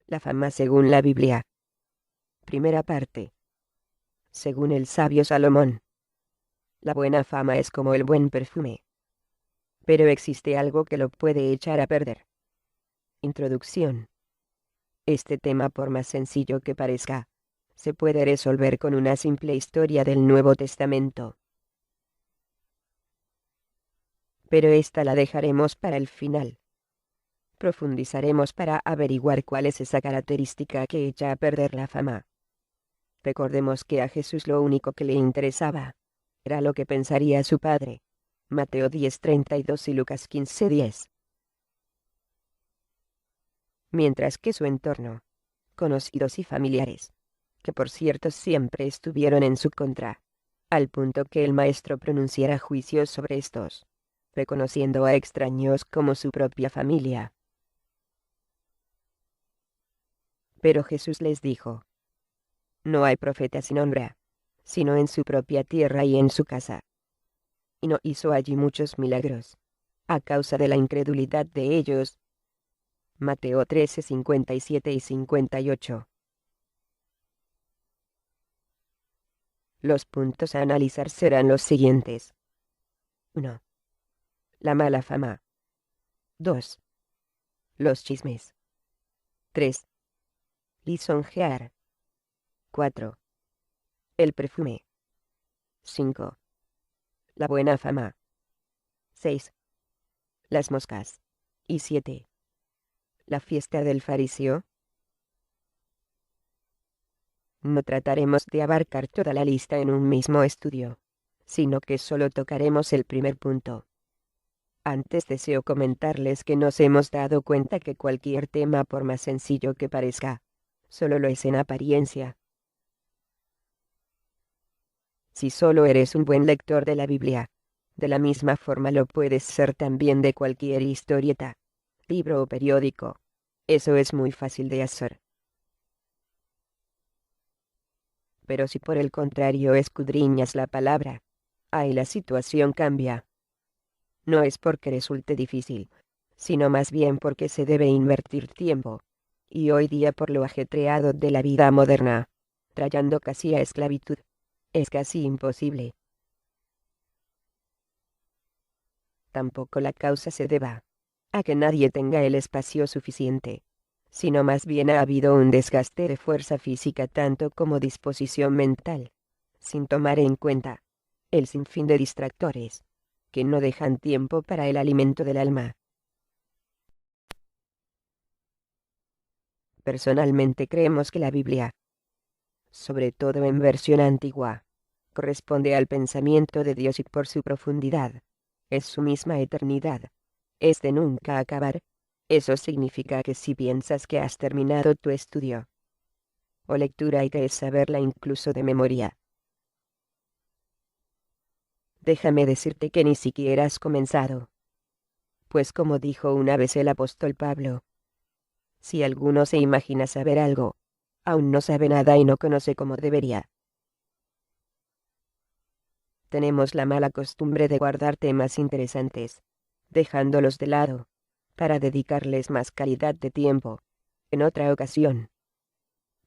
La fama según la Biblia. Primera parte. Según el sabio Salomón. La buena fama es como el buen perfume. Pero existe algo que lo puede echar a perder. Introducción. Este tema, por más sencillo que parezca, se puede resolver con una simple historia del Nuevo Testamento. Pero esta la dejaremos para el final. Profundizaremos para averiguar cuál es esa característica que echa a perder la fama. Recordemos que a Jesús lo único que le interesaba era lo que pensaría su padre. Mateo 10:32 y Lucas 15:10. Mientras que su entorno, conocidos y familiares, que por cierto siempre estuvieron en su contra, al punto que el maestro pronunciara juicios sobre estos, reconociendo a extraños como su propia familia. Pero Jesús les dijo: no hay profeta sin honra, sino en su propia tierra y en su casa. Y no hizo allí muchos milagros, a causa de la incredulidad de ellos. Mateo 13:57 y 58. Los puntos a analizar serán los siguientes. 1. La mala fama. 2. Los chismes. 3. Lisonjear. 4. El perfume. 5. La buena fama. 6. Las moscas. Y 7. La fiesta del fariseo. No trataremos de abarcar toda la lista en un mismo estudio, sino que solo tocaremos el primer punto. Antes deseo comentarles que nos hemos dado cuenta que cualquier tema, por más sencillo que parezca, solo lo es en apariencia. Si solo eres un buen lector de la Biblia, de la misma forma lo puedes ser también de cualquier historieta, libro o periódico. Eso es muy fácil de hacer. Pero si por el contrario escudriñas la palabra, ahí la situación cambia. No es porque resulte difícil, sino más bien porque se debe invertir tiempo, y hoy día por lo ajetreado de la vida moderna, trayendo casi a esclavitud, es casi imposible. Tampoco la causa se deba a que nadie tenga el espacio suficiente, sino más bien ha habido un desgaste de fuerza física tanto como disposición mental, sin tomar en cuenta el sinfín de distractores que no dejan tiempo para el alimento del alma. Personalmente creemos que la Biblia, sobre todo en versión antigua, corresponde al pensamiento de Dios y por su profundidad, es su misma eternidad, es de nunca acabar. Eso significa que si piensas que has terminado tu estudio o lectura y crees saberla incluso de memoria, déjame decirte que ni siquiera has comenzado. Pues como dijo una vez el apóstol Pablo, si alguno se imagina saber algo, aún no sabe nada y no conoce como debería. Tenemos la mala costumbre de guardar temas interesantes, dejándolos de lado, para dedicarles más calidad de tiempo, en otra ocasión.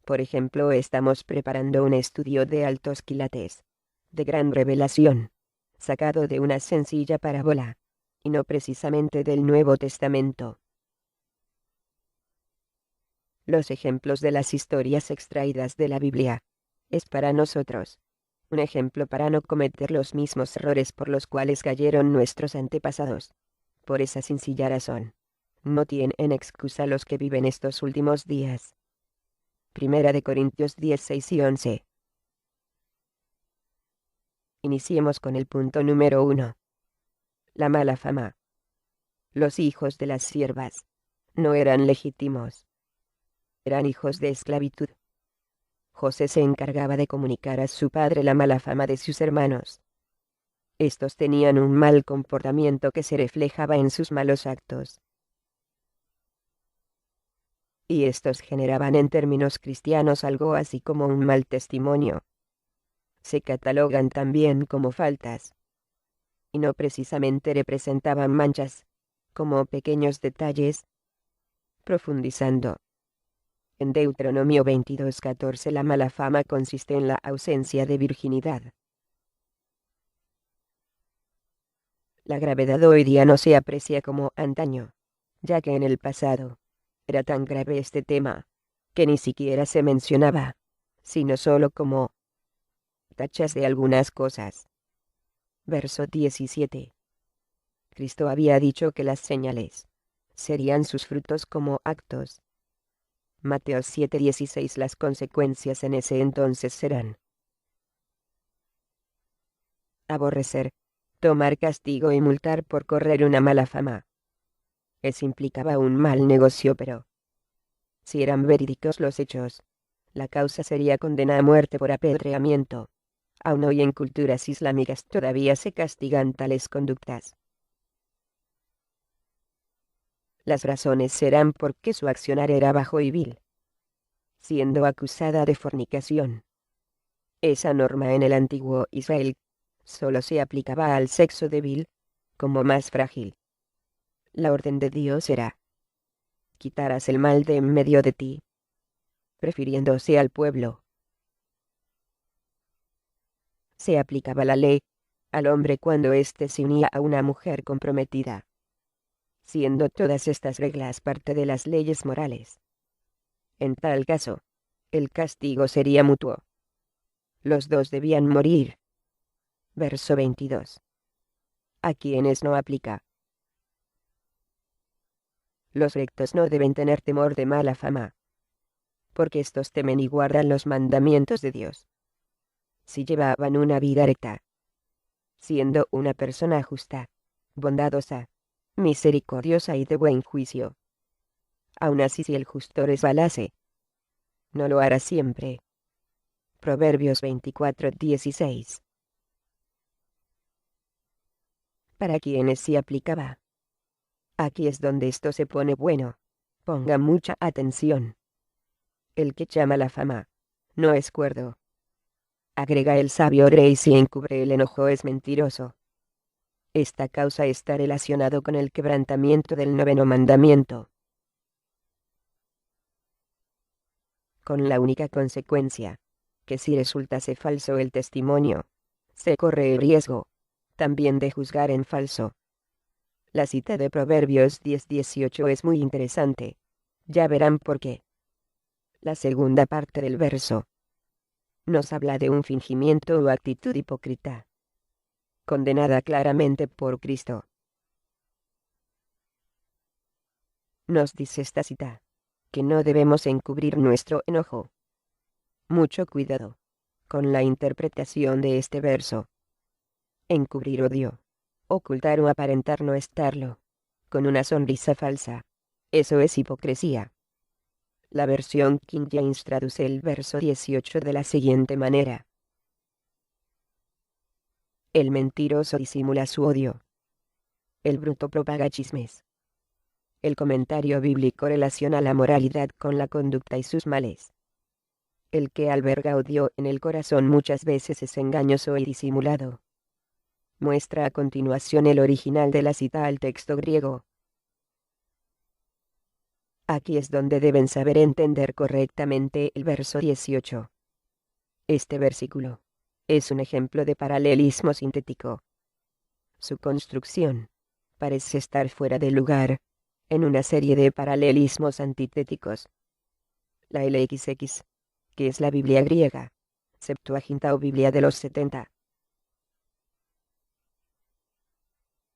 Por ejemplo, estamos preparando un estudio de altos quilates, de gran revelación, sacado de una sencilla parábola, y no precisamente del Nuevo Testamento. Los ejemplos de las historias extraídas de la Biblia, es para nosotros un ejemplo para no cometer los mismos errores por los cuales cayeron nuestros antepasados. Por esa sencilla razón, no tienen excusa los que viven estos últimos días. Primera de Corintios 10:6 y 11. Iniciemos con el punto número 1. La mala fama. Los hijos de las siervas no eran legítimos. Eran hijos de esclavitud. José se encargaba de comunicar a su padre la mala fama de sus hermanos. Estos tenían un mal comportamiento que se reflejaba en sus malos actos. Y estos generaban en términos cristianos algo así como un mal testimonio. Se catalogan también como faltas. Y no precisamente representaban manchas, como pequeños detalles. Profundizando. En Deuteronomio 22:14 la mala fama consiste en la ausencia de virginidad. La gravedad hoy día no se aprecia como antaño, ya que en el pasado era tan grave este tema, que ni siquiera se mencionaba, sino solo como tachas de algunas cosas. Verso 17. Cristo había dicho que las señales serían sus frutos como actos. Mateo 7:16. Las consecuencias en ese entonces serán aborrecer, tomar castigo y multar por correr una mala fama. Eso implicaba un mal negocio, pero si eran verídicos los hechos, la causa sería condena a muerte por apedreamiento. Aún hoy en culturas islámicas todavía se castigan tales conductas. Las razones serán porque su accionar era bajo y vil, siendo acusada de fornicación. Esa norma en el antiguo Israel solo se aplicaba al sexo débil, como más frágil. La orden de Dios era: quitarás el mal de en medio de ti, prefiriéndose al pueblo. Se aplicaba la ley al hombre cuando éste se unía a una mujer comprometida, siendo todas estas reglas parte de las leyes morales. En tal caso, el castigo sería mutuo. Los dos debían morir. Verso 22. A quienes no aplica. Los rectos no deben tener temor de mala fama, porque estos temen y guardan los mandamientos de Dios. Si llevaban una vida recta, siendo una persona justa, bondadosa, misericordiosa y de buen juicio. Aun así, si el justo resbalase, no lo hará siempre. Proverbios 24:16. Para quienes sí aplicaba. Aquí es donde esto se pone bueno. Ponga mucha atención. El que llama la fama no es cuerdo. Agrega el sabio rey: si encubre el enojo es mentiroso. Esta causa está relacionado con el quebrantamiento del 9º mandamiento, con la única consecuencia, que si resultase falso el testimonio, se corre el riesgo también de juzgar en falso. La cita de Proverbios 10:18 es muy interesante. Ya verán por qué. La segunda parte del verso nos habla de un fingimiento o actitud hipócrita, condenada claramente por Cristo. Nos dice esta cita que no debemos encubrir nuestro enojo. Mucho cuidado con la interpretación de este verso. Encubrir odio, ocultar o aparentar no estarlo, con una sonrisa falsa. Eso es hipocresía. La versión King James traduce el verso 18 de la siguiente manera: el mentiroso disimula su odio. El bruto propaga chismes. El comentario bíblico relaciona la moralidad con la conducta y sus males. El que alberga odio en el corazón muchas veces es engañoso y disimulado. Muestra a continuación el original de la cita al texto griego. Aquí es donde deben saber entender correctamente el verso 18. Este versículo es un ejemplo de paralelismo sintético. Su construcción parece estar fuera de lugar en una serie de paralelismos antitéticos. La LXX, que es la Biblia griega, Septuaginta o Biblia de los 70,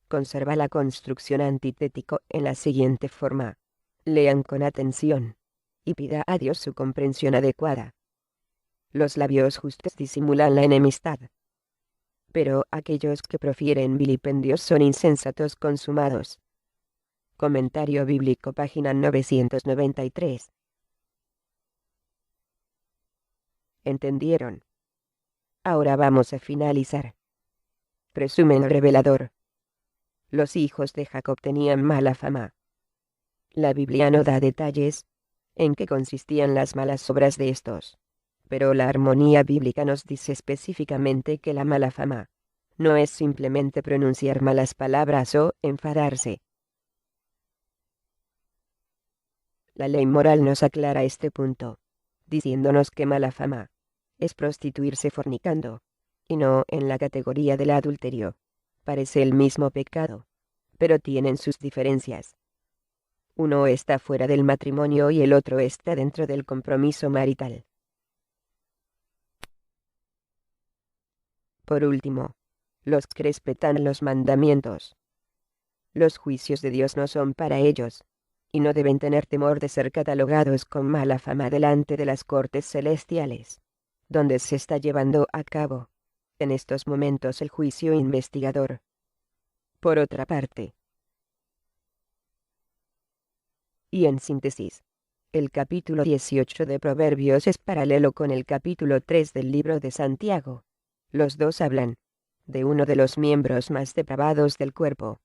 conserva la construcción antitético en la siguiente forma. Lean con atención y pida a Dios su comprensión adecuada. Los labios justos disimulan la enemistad, pero aquellos que profieren vilipendios son insensatos consumados. Comentario bíblico, página 993. ¿Entendieron? Ahora vamos a finalizar. Resumen revelador. Los hijos de Jacob tenían mala fama. La Biblia no da detalles en qué consistían las malas obras de estos, pero la armonía bíblica nos dice específicamente que la mala fama no es simplemente pronunciar malas palabras o enfadarse. La ley moral nos aclara este punto, diciéndonos que mala fama es prostituirse fornicando, y no en la categoría del adulterio. Parece el mismo pecado, pero tienen sus diferencias. Uno está fuera del matrimonio y el otro está dentro del compromiso marital. Por último, los que respetan los mandamientos. Los juicios de Dios no son para ellos, y no deben tener temor de ser catalogados con mala fama delante de las cortes celestiales, donde se está llevando a cabo, en estos momentos, el juicio investigador. Por otra parte, y en síntesis, el capítulo 18 de Proverbios es paralelo con el capítulo 3 del libro de Santiago. Los dos hablan de uno de los miembros más depravados del cuerpo,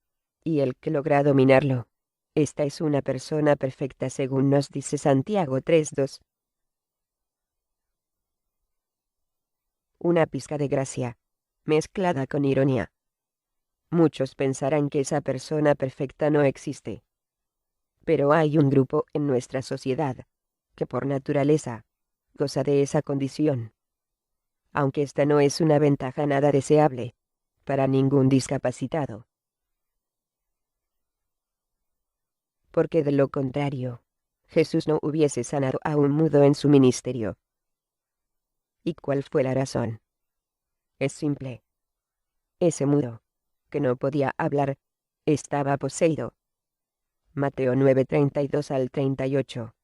y el que logra dominarlo. Esta es una persona perfecta según nos dice Santiago 3:2. Una pizca de gracia, mezclada con ironía. Muchos pensarán que esa persona perfecta no existe. Pero hay un grupo en nuestra sociedad, que por naturaleza, goza de esa condición. Aunque esta no es una ventaja nada deseable, para ningún discapacitado. Porque de lo contrario, Jesús no hubiese sanado a un mudo en su ministerio. ¿Y cuál fue la razón? Es simple. Ese mudo, que no podía hablar, estaba poseído. Mateo 9:32 al 38.